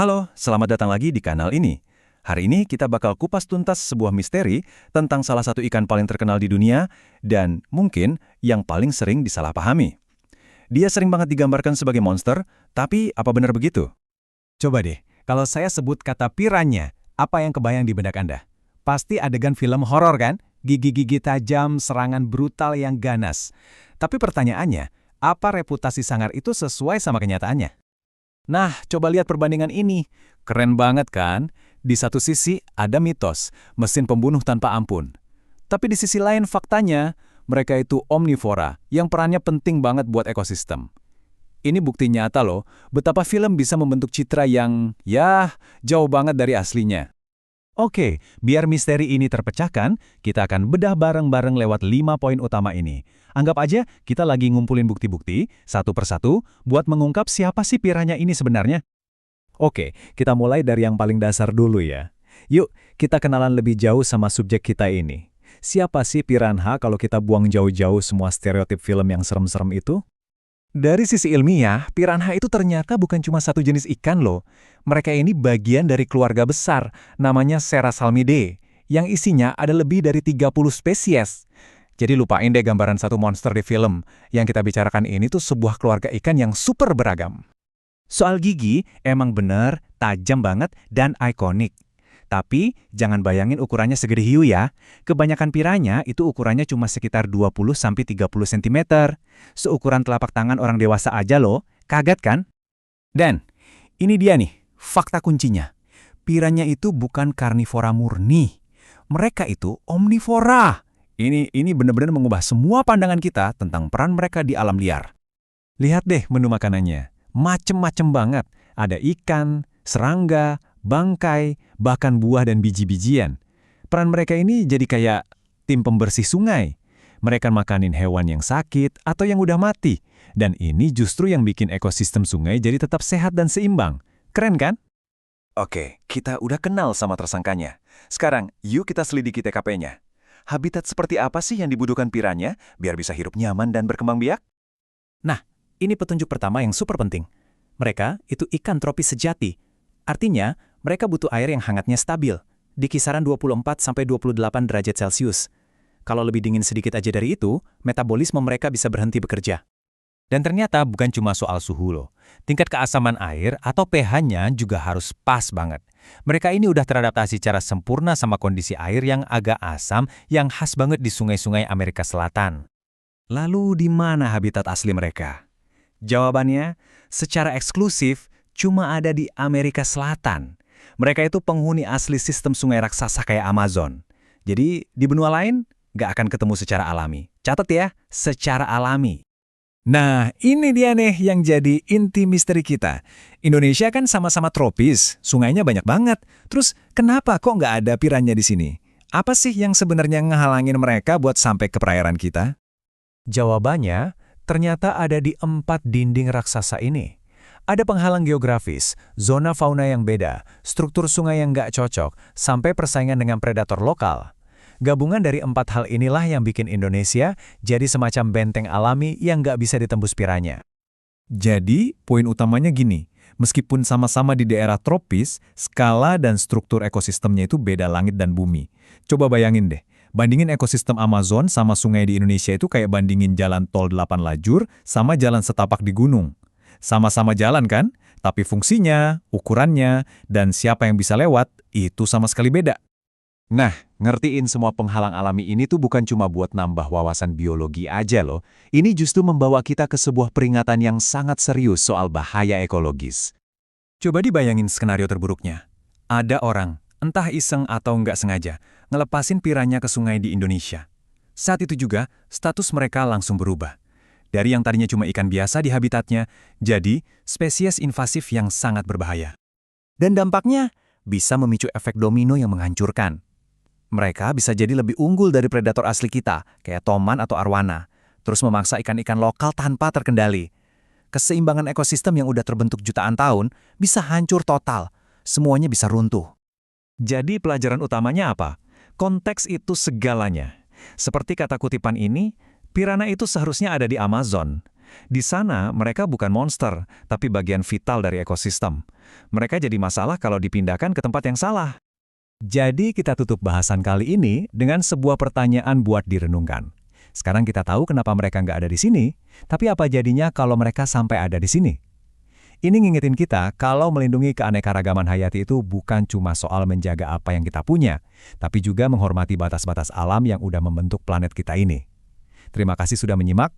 Halo, selamat datang lagi di kanal ini. Hari ini kita bakal kupas tuntas sebuah misteri tentang salah satu ikan paling terkenal di dunia dan mungkin yang paling sering disalahpahami. Dia sering banget digambarkan sebagai monster, tapi apa benar begitu? Coba deh, kalau saya sebut kata piranha, apa yang kebayang di benak Anda? Pasti adegan film horor kan? Gigi-gigi tajam, serangan brutal yang ganas. Tapi pertanyaannya, apa reputasi sangar itu sesuai sama kenyataannya? Nah, coba lihat perbandingan ini. Keren banget kan? Di satu sisi ada mitos, mesin pembunuh tanpa ampun. Tapi di sisi lain faktanya, mereka itu omnivora, yang perannya penting banget buat ekosistem. Ini bukti nyata loh, betapa film bisa membentuk citra yang, jauh banget dari aslinya. Oke, biar misteri ini terpecahkan, kita akan bedah bareng-bareng lewat 5 poin utama ini. Anggap aja kita lagi ngumpulin bukti-bukti, satu persatu, buat mengungkap siapa sih piranha ini sebenarnya. Oke, kita mulai dari yang paling dasar dulu ya. Yuk, kita kenalan lebih jauh sama subjek kita ini. Siapa sih piranha kalau kita buang jauh-jauh semua stereotip film yang serem-serem itu? Dari sisi ilmiah, piranha itu ternyata bukan cuma satu jenis ikan loh. Mereka ini bagian dari keluarga besar, namanya Serrasalmidae, yang isinya ada lebih dari 30 spesies. Jadi lupain deh gambaran satu monster di film. Yang kita bicarakan ini tuh sebuah keluarga ikan yang super beragam. Soal gigi, emang bener, tajam banget dan ikonik. Tapi, jangan bayangin ukurannya segede hiu ya. Kebanyakan piranha itu ukurannya cuma sekitar 20-30 cm. Seukuran telapak tangan orang dewasa aja loh. Kaget kan? Dan, ini dia nih, fakta kuncinya. Piranha itu bukan karnivora murni. Mereka itu omnivora. Ini benar-benar mengubah semua pandangan kita tentang peran mereka di alam liar. Lihat deh menu makanannya. Macem-macem banget. Ada ikan, serangga, bangkai, bahkan buah dan biji-bijian. Peran mereka ini jadi kayak tim pembersih sungai. Mereka makanin hewan yang sakit atau yang udah mati. Dan ini justru yang bikin ekosistem sungai jadi tetap sehat dan seimbang. Keren kan? Oke, kita udah kenal sama tersangkanya. Sekarang, yuk kita selidiki TKP-nya. Habitat seperti apa sih yang dibutuhkan piranha biar bisa hidup nyaman dan berkembang biak? Nah, ini petunjuk pertama yang super penting. Mereka itu ikan tropis sejati. Artinya, mereka butuh air yang hangatnya stabil, di kisaran 24-28 derajat Celcius. Kalau lebih dingin sedikit aja dari itu, metabolisme mereka bisa berhenti bekerja. Dan ternyata bukan cuma soal suhu loh. Tingkat keasaman air atau pH-nya juga harus pas banget. Mereka ini udah teradaptasi secara sempurna sama kondisi air yang agak asam yang khas banget di sungai-sungai Amerika Selatan. Lalu di mana habitat asli mereka? Jawabannya, secara eksklusif, cuma ada di Amerika Selatan. Mereka itu penghuni asli sistem sungai raksasa kayak Amazon. Jadi, di benua lain, nggak akan ketemu secara alami. Catat ya, secara alami. Nah, ini dia nih yang jadi inti misteri kita. Indonesia kan sama-sama tropis, sungainya banyak banget. Terus, kenapa kok nggak ada piranha di sini? Apa sih yang sebenarnya ngehalangin mereka buat sampai ke perairan kita? Jawabannya, ternyata ada di 4 dinding raksasa ini. Ada penghalang geografis, zona fauna yang beda, struktur sungai yang nggak cocok, sampai persaingan dengan predator lokal. Gabungan dari 4 hal inilah yang bikin Indonesia jadi semacam benteng alami yang nggak bisa ditembus piranha. Jadi, poin utamanya gini, meskipun sama-sama di daerah tropis, skala dan struktur ekosistemnya itu beda langit dan bumi. Coba bayangin deh, bandingin ekosistem Amazon sama sungai di Indonesia itu kayak bandingin jalan tol 8 lajur sama jalan setapak di gunung. Sama-sama jalan kan? Tapi fungsinya, ukurannya, dan siapa yang bisa lewat, itu sama sekali beda. Nah, ngertiin semua penghalang alami ini tuh bukan cuma buat nambah wawasan biologi aja loh. Ini justru membawa kita ke sebuah peringatan yang sangat serius soal bahaya ekologis. Coba dibayangin skenario terburuknya. Ada orang, entah iseng atau nggak sengaja, ngelepasin piranha ke sungai di Indonesia. Saat itu juga, status mereka langsung berubah. Dari yang tadinya cuma ikan biasa di habitatnya, jadi spesies invasif yang sangat berbahaya. Dan dampaknya bisa memicu efek domino yang menghancurkan. Mereka bisa jadi lebih unggul dari predator asli kita, kayak toman atau arwana, terus memaksa ikan-ikan lokal tanpa terkendali. Keseimbangan ekosistem yang udah terbentuk jutaan tahun bisa hancur total, semuanya bisa runtuh. Jadi pelajaran utamanya apa? Konteks itu segalanya. Seperti kata kutipan ini, piranha itu seharusnya ada di Amazon. Di sana, mereka bukan monster, tapi bagian vital dari ekosistem. Mereka jadi masalah kalau dipindahkan ke tempat yang salah. Jadi kita tutup bahasan kali ini dengan sebuah pertanyaan buat direnungkan. Sekarang kita tahu kenapa mereka nggak ada di sini, tapi apa jadinya kalau mereka sampai ada di sini? Ini ngingetin kita kalau melindungi keanekaragaman hayati itu bukan cuma soal menjaga apa yang kita punya, tapi juga menghormati batas-batas alam yang udah membentuk planet kita ini. Terima kasih sudah menyimak.